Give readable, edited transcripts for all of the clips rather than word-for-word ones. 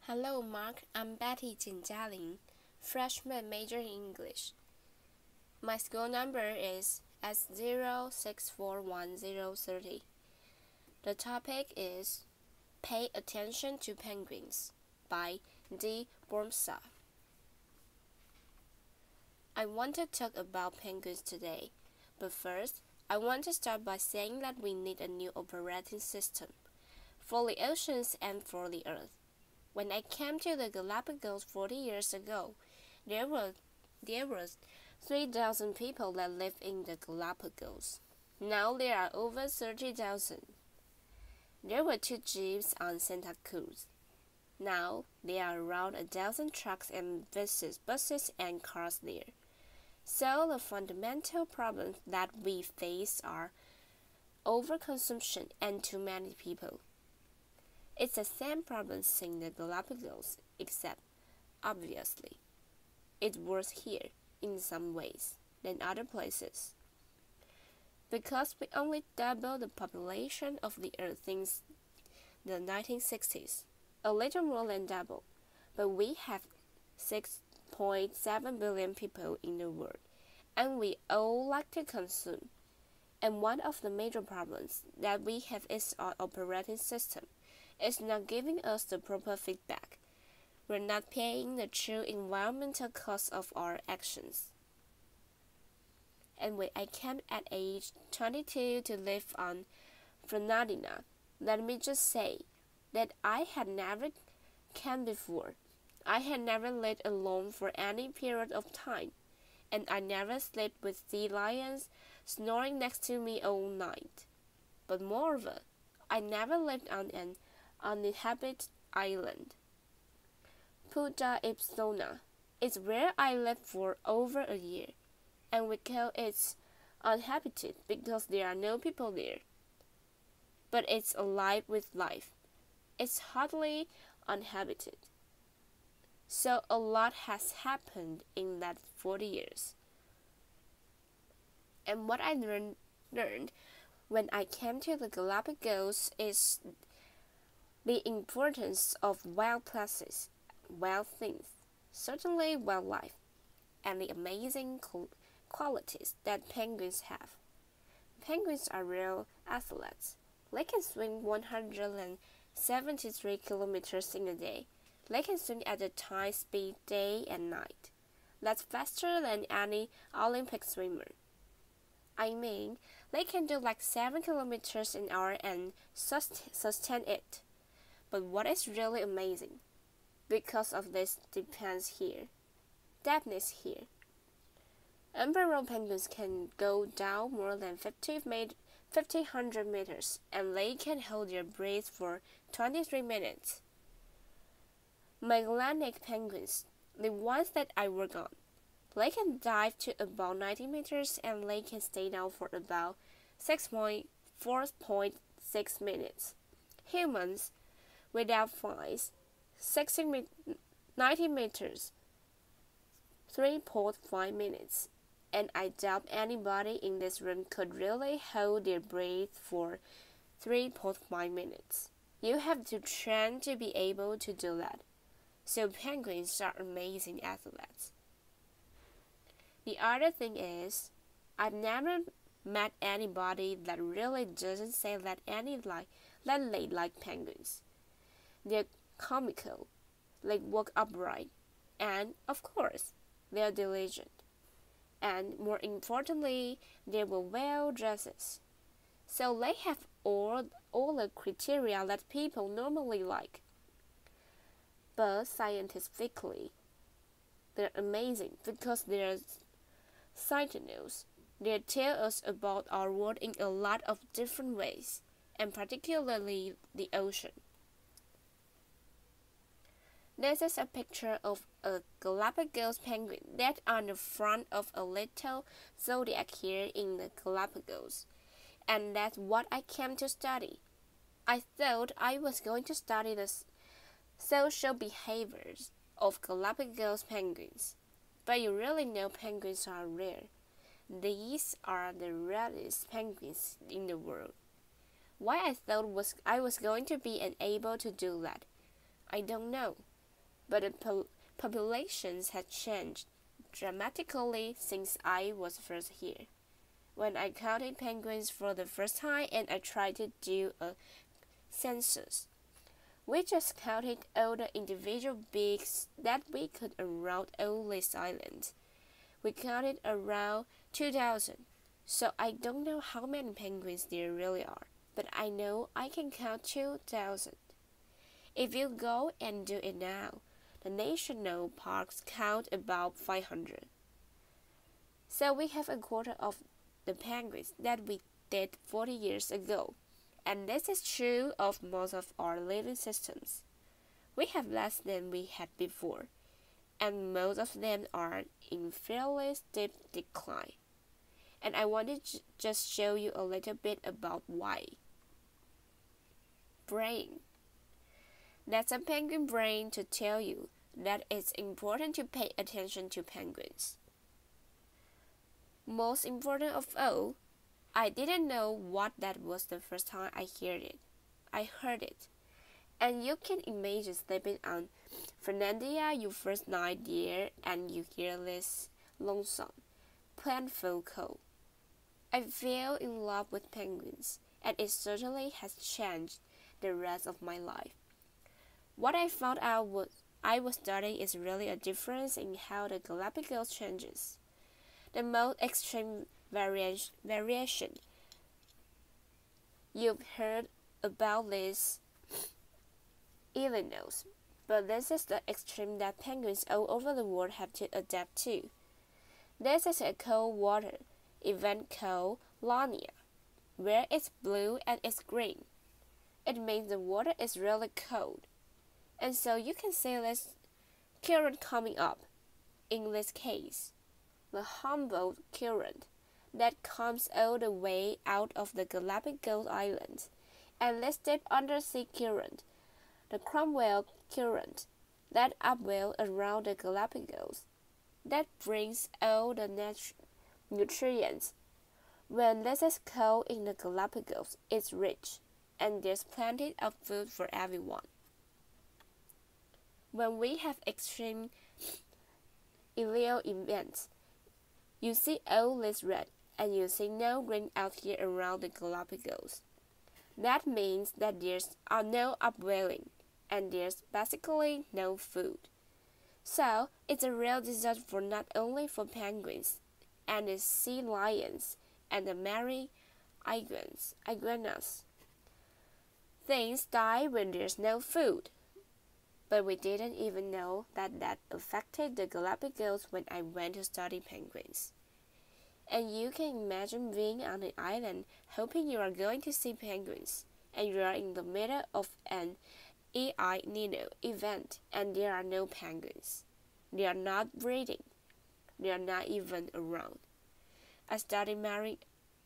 Hello, Mark. I'm Betty Jinjialing, freshman major in English. My school number is S0641030. The topic is Pay Attention to Penguins by Boersma. I want to talk about penguins today, but first, I want to start by saying that we need a new operating system for the oceans and for the earth. When I came to the Galapagos 40 years ago, there were 3,000 people that lived in the Galapagos. Now there are over 30,000. There were 2 jeeps on Santa Cruz. Now there are around 1,000 trucks and buses and cars there. So the fundamental problems that we face are overconsumption and too many people. It's the same problem in the Galapagos, except, obviously, it's worse here, in some ways, than other places. Because we only doubled the population of the Earth since the 1960s, a little more than double, but we have 6.7 billion people in the world, and we all like to consume. And one of the major problems that we have is our operating system. It's not giving us the proper feedback. We're not paying the true environmental cost of our actions. And when I came at age 22 to live on Fernandina, let me just say that I had never camped before. I had never lived alone for any period of time, and I never slept with sea lions snoring next to me all night. But moreover, I never lived on an uninhabited island. Punta Ipsona is where I lived for over a year, and we call it uninhabited because there are no people there. But it's alive with life. It's hardly uninhabited. So a lot has happened in that 40 years. And what I learned when I came to the Galapagos is the importance of wild places, wild things, certainly wildlife, and the amazing qualities that penguins have. Penguins are real athletes. They can swim 173 kilometers in a day. They can swim at a high speed day and night. That's faster than any Olympic swimmer. I mean, they can do like 7 kilometers an hour and sustain it. But what is really amazing, because of this depends here, depthness here. Emperor penguins can go down more than 1,500 meters, and they can hold their breath for 23 minutes. Magellanic penguins, the ones that I work on, they can dive to about 90 meters and they can stay down for about 4.6 minutes. Humans, without flies, 90 meters, 3.5 minutes, and I doubt anybody in this room could really hold their breath for 3.5 minutes. You have to train to be able to do that. So penguins are amazing athletes. The other thing is, I've never met anybody that really doesn't say that they like penguins. They're comical, they walk upright, and, of course, they're diligent. And more importantly, they were well dressed. So they have all the criteria that people normally like. But scientifically, they're amazing because they're sentinels. They tell us about our world in a lot of different ways, and particularly the ocean. This is a picture of a Galapagos penguin that's on the front of a little zodiac here in the Galapagos, and that's what I came to study. I thought I was going to study the social behaviors of Galapagos penguins, but you really know penguins are rare. These are the rarest penguins in the world. Why I thought I was going to be able to do that, I don't know. but the populations had changed dramatically since I was first here. When I counted penguins for the first time and I tried to do a census, we just counted all the individual beaks that we could around all this island. We counted around 2,000, so I don't know how many penguins there really are, but I know I can count 2,000. If you go and do it now, the national parks count about 500. So we have a quarter of the penguins that we did 40 years ago, and this is true of most of our living systems. We have less than we had before, and most of them are in fairly steep decline. And I want to just show you a little bit about why. Brain. That's a penguin brain to tell you that it's important to pay attention to penguins. Most important of all, I didn't know what that was the first time I heard it. And you can imagine sleeping on Fernandina your first night there and you hear this lonesome, plaintive call. I fell in love with penguins, and it certainly has changed the rest of my life. What I found out I was studying is really a difference in how the Galapagos changes. The most extreme variation. You've heard about this, Illinois, but this is the extreme that penguins all over the world have to adapt to. This is a cold water event called La Nina, where it's blue and it's green. It means the water is really cold, and so you can see this current coming up. In this case, the Humboldt current that comes all the way out of the Galapagos Islands, and this deep undersea current, the Cromwell current, that upwell around the Galapagos, that brings all the nutrients. When this is cold in the Galapagos, it's rich, and there's plenty of food for everyone. When we have extreme Elio events, you see all this red, and you see no green out here around the Galapagos. That means that there's no upwelling, and there's basically no food. So it's a real disaster for not only for penguins and the sea lions and the marine iguanas. Things die when there's no food. But we didn't even know that affected the Galapagos when I went to study penguins. And you can imagine being on an island hoping you are going to see penguins, and you are in the middle of an El Nino event and there are no penguins. They are not breeding. They are not even around. I studied marine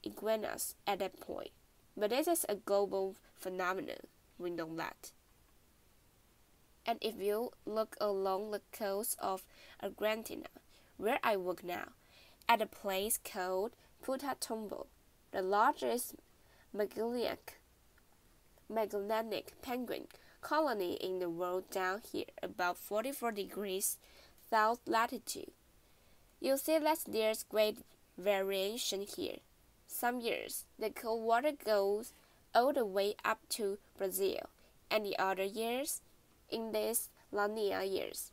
iguanas at that point, but this is a global phenomenon. We know that. And if you look along the coast of Argentina, where I work now, at a place called Puerto, the largest Magellanic penguin colony in the world down here about 44 degrees south latitude. You'll see that there's great variation here. Some years, the cold water goes all the way up to Brazil, and the other years, in these La Nina years,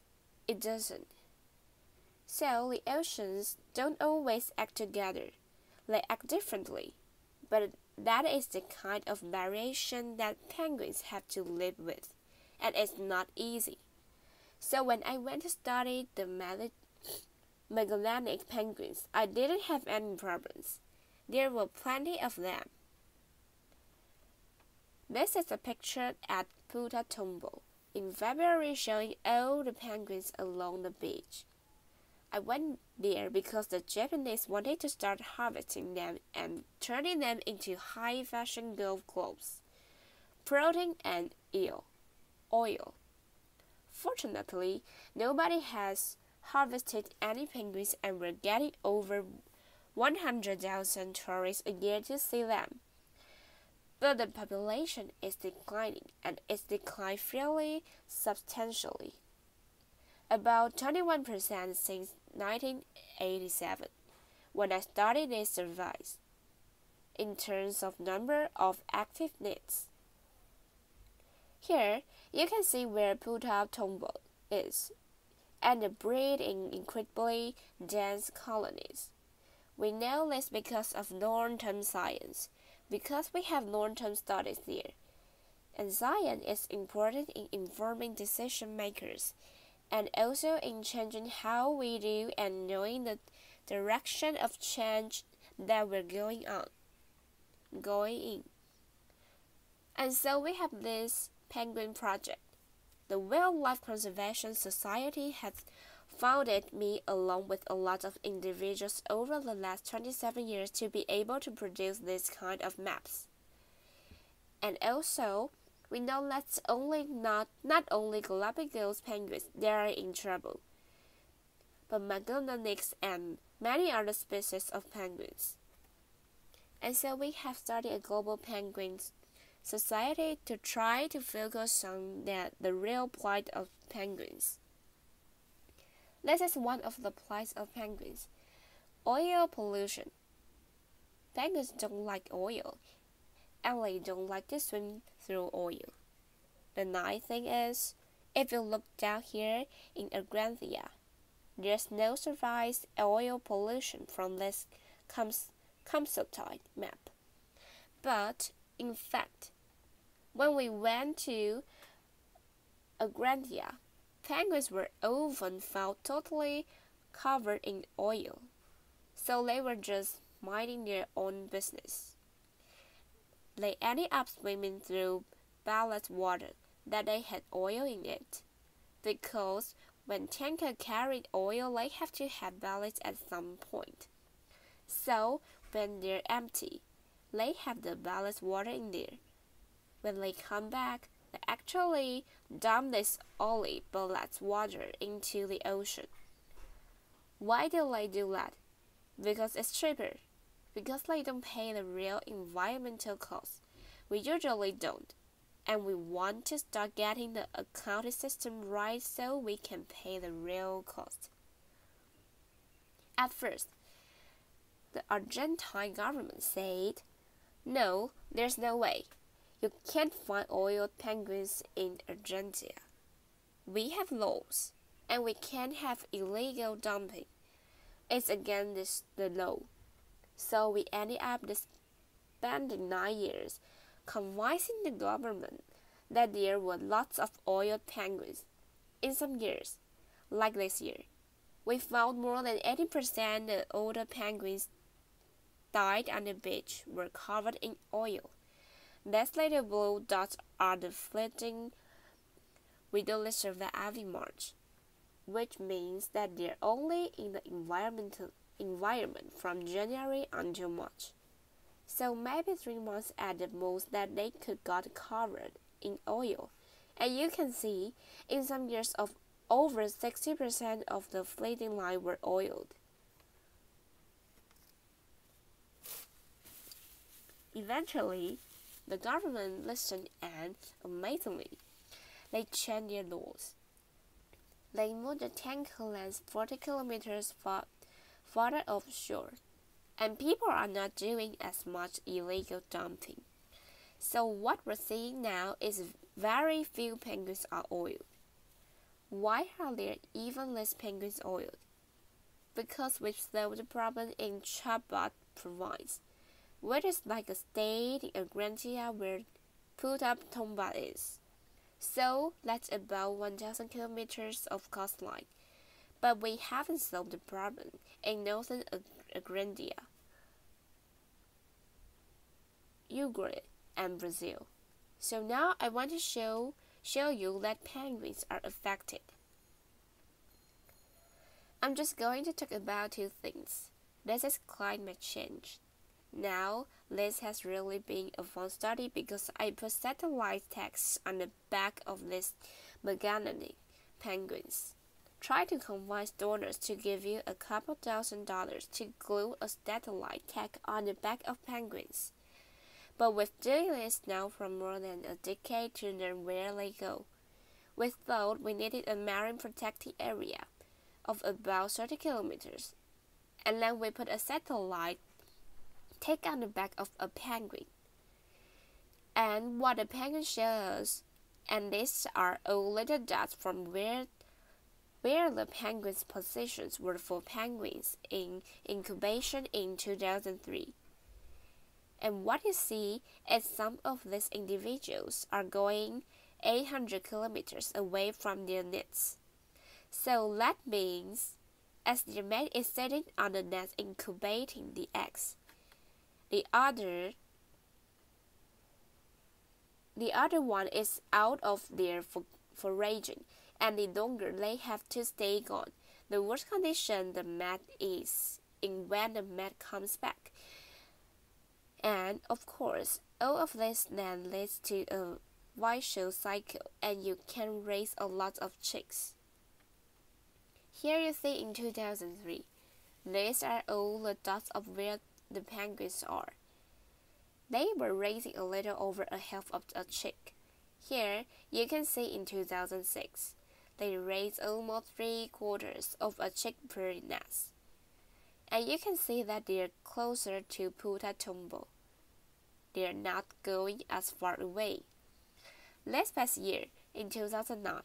it doesn't. So the oceans don't always act together. They act differently. But that is the kind of variation that penguins have to live with, and it's not easy. So when I went to study the Magellanic penguins, I didn't have any problems. There were plenty of them. This is a picture at Puerto in February showing all the penguins along the beach. I went there because the Japanese wanted to start harvesting them and turning them into high-fashion golf clubs, protein and oil. Fortunately, nobody has harvested any penguins, and we're getting over 100,000 tourists a year to see them. But the population is declining, and it's declined fairly substantially. about 21% since 1987, when I started these surveys, in terms of number of active nets. Here, you can see where put-up tomboat is, and the breed in incredibly dense colonies. We know this because of long-term science, because we have long-term studies there. And science is important in informing decision makers, and also in changing how we do and knowing the direction of change that we're going in. And so we have this penguin project. The Wildlife Conservation Society has founded me along with a lot of individuals over the last 27 years to be able to produce this kind of maps. And also, we know that not only Galapagos penguins that are in trouble, but Magellanics and many other species of penguins. And so we have started a global penguin society to try to focus on the real plight of penguins. This is one of the plights of penguins. Oil pollution. Penguins don't like oil, and they don't like to swim through oil. The nice thing is, if you look down here in Agranthia, there's no surface oil pollution from this Comsotite map. But, in fact, when we went to Agranthia, penguins were often found totally covered in oil, so they were just minding their own business. They ended up swimming through ballast water that they had oil in it, because when tankers carried oil, they have to have ballast at some point. So when they're empty, they have the ballast water in there. When they come back, they actually dump this oily ballast water into the ocean. Why do they do that? Because it's cheaper. Because they don't pay the real environmental cost. We usually don't. And we want to start getting the accounting system right so we can pay the real cost. At first, the Argentine government said, "No, there's no way. You can't find oiled penguins in Argentina. We have laws, and we can't have illegal dumping. It's against the law." So we ended up spending 9 years convincing the government that there were lots of oiled penguins. In some years, like this year, we found more than 80% of older penguins died on the beach were covered in oil. These little blue dots are the fleeting widowless survey every March, which means that they're only in the environment from January until March. So maybe 3 months at the most that they could got covered in oil. And you can see, in some years of over 60% of the fleeting line were oiled. Eventually, the government listened and, amazingly, they changed their laws. They moved the tanker length 40 kilometers farther offshore, and people are not doing as much illegal dumping. So what we're seeing now is very few penguins are oiled. Why are there even less penguins oiled? Because we've solved the problem in Chabad province, which is like a state in Agrantia where put-up Tomba is. So that's about 1,000 kilometers of coastline. But we haven't solved the problem in northern Agrandia, Uruguay, and Brazil. So now I want to show you that penguins are affected. I'm just going to talk about 2 things. This is climate change. Now, this has really been a fun study because I put satellite text on the back of these Magellanic penguins. Try to convince donors to give you a couple $1,000 to glue a satellite tag on the back of penguins. But with doing this now for more than a decade to learn where they go, We thought we needed a marine protected area of about 30 kilometers, and then we put a satellite take on the back of a penguin. And what the penguin shows, and these are all little dots from where the penguins' positions were for penguins in incubation in 2003. And what you see is some of these individuals are going 800 kilometers away from their nests. So that means, as their mate is sitting on the nest incubating the eggs, the other one is out of there foraging, and the longer they have to stay gone, the worse condition the mate is in when the mate comes back. And of course, all of this then leads to a vicious cycle, and you can raise a lot of chicks. Here you see in 2003, these are all the dots of where the penguins are. They were raising a little over a half of a chick. Here you can see in 2006, they raised almost 3/4 of a chick per nest. And you can see that they're closer to Puta Tombo. They're not going as far away. This past year, in 2009,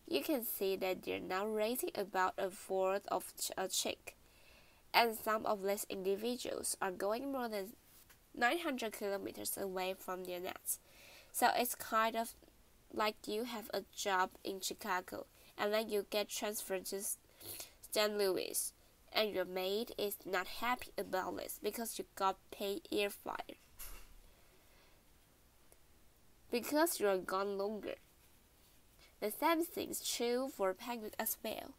you can see that they're now raising about a fourth of a chick, and some of these individuals are going more than 900 kilometers away from their nests. So it's kind of like you have a job in Chicago, and then you get transferred to St. Louis, and your mate is not happy about this because you got paid airfare. Because you're gone longer. The same thing's true for penguins as well,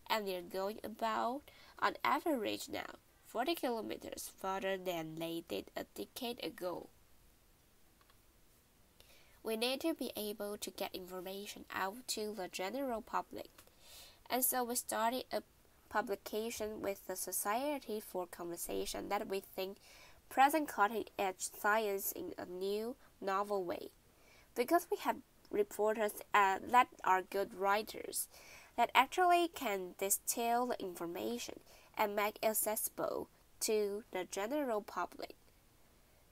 and they're going about, on average now, 40 kilometers further than they did a decade ago. We need to be able to get information out to the general public, and so we started a publication with the Society for Conservation that we think presents cutting-edge science in a new, novel way, because we have reporters that are good writers that actually can distill the information and make it accessible to the general public.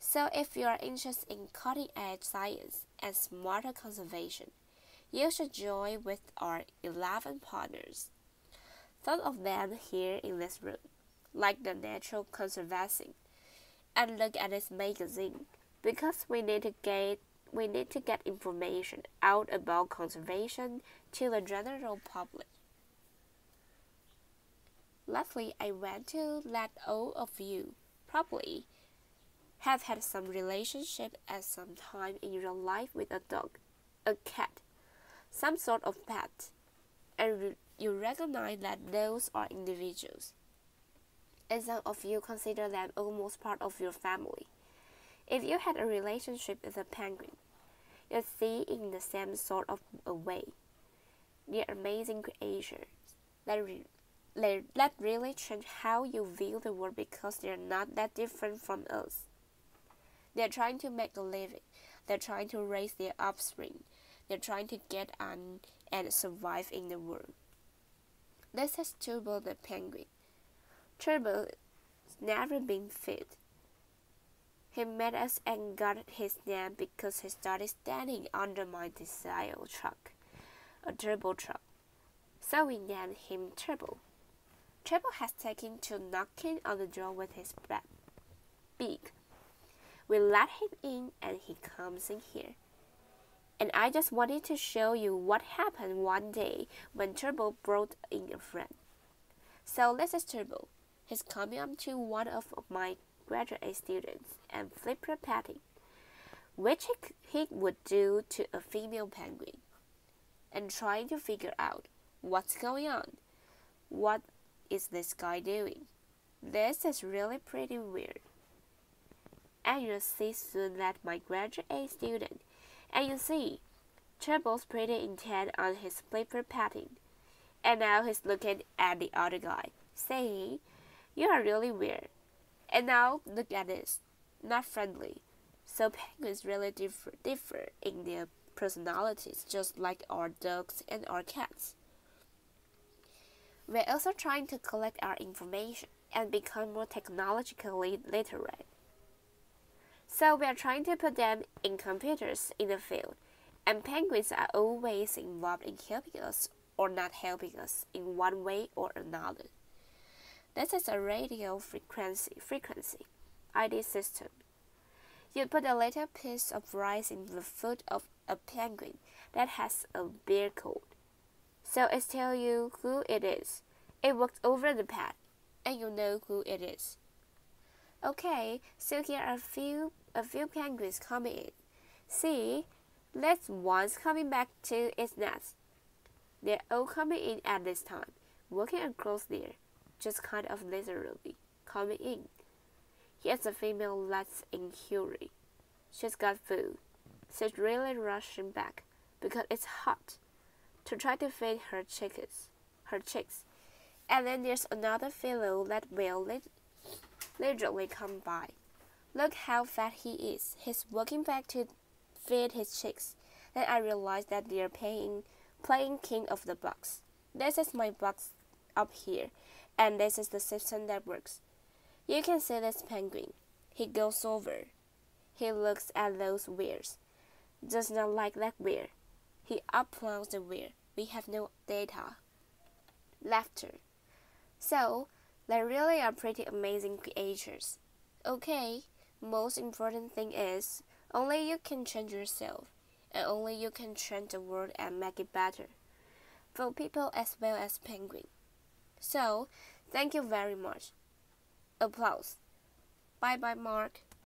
So if you are interested in cutting-edge science and smarter conservation, you should join with our 11 partners. Some of them here in this room, like the Natural Conservancy, and look at this magazine, because we need to get information out about conservation to the general public. Lastly, I want to let all of you probably have had some relationship at some time in your life with a dog, a cat, some sort of pet, and you recognize that those are individuals. And some of you consider them almost part of your family. If you had a relationship with a penguin, you see in the same sort of a way. They're amazing creatures that really change how you view the world because they're not that different from us. They're trying to make a living. They're trying to raise their offspring. They're trying to get on and survive in the world. This is Turbo the penguin. Turbo's never been fed. He met us and got his name because he started standing under my diesel truck, a turbo truck. So we named him Turbo. Turbo has taken to knocking on the door with his beak. We let him in and he comes in here. And I just wanted to show you what happened one day when Turbo brought in a friend. So this is Turbo. He's coming up to one of my graduate students and flipper patting, which he would do to a female penguin, and trying to figure out what's going on. What is this guy doing? This is really pretty weird. And you'll see soon that my graduate student, and you see, Turbo's pretty intent on his flipper patting, and now he's looking at the other guy, saying, "You are really weird." And now look at this, not friendly. So penguins really differ in their personalities just like our dogs and our cats. We're also trying to collect our information and become more technologically literate. So we are trying to put them in computers in the field, and penguins are always involved in helping us or not helping us in one way or another. This is a radio frequency ID system. You put a little piece of rice in the foot of a penguin that has a barcode. So it tells you who it is. It works over the pad, and you know who it is. Okay, so here are a few penguins coming in. See, that's one's coming back to its nest. They're all coming in at this time, walking across there, just kind of literally coming in. Here's a female that's in hurry. She's got food. She's really rushing back because it's hot to try to feed her chicks. And then there's another fellow that will literally come by. Look how fat he is. He's walking back to feed his chicks. Then I realized that they're playing king of the box. This is my box up here, and this is the system that works. You can see this penguin. He goes over. He looks at those wires. Does not like that wire. He uploads the wire. We have no data. Laughter. So, they really are pretty amazing creatures. Okay, most important thing is, only you can change yourself, and only you can change the world and make it better, for people as well as penguins. So, thank you very much. Applause. Bye bye, Mark.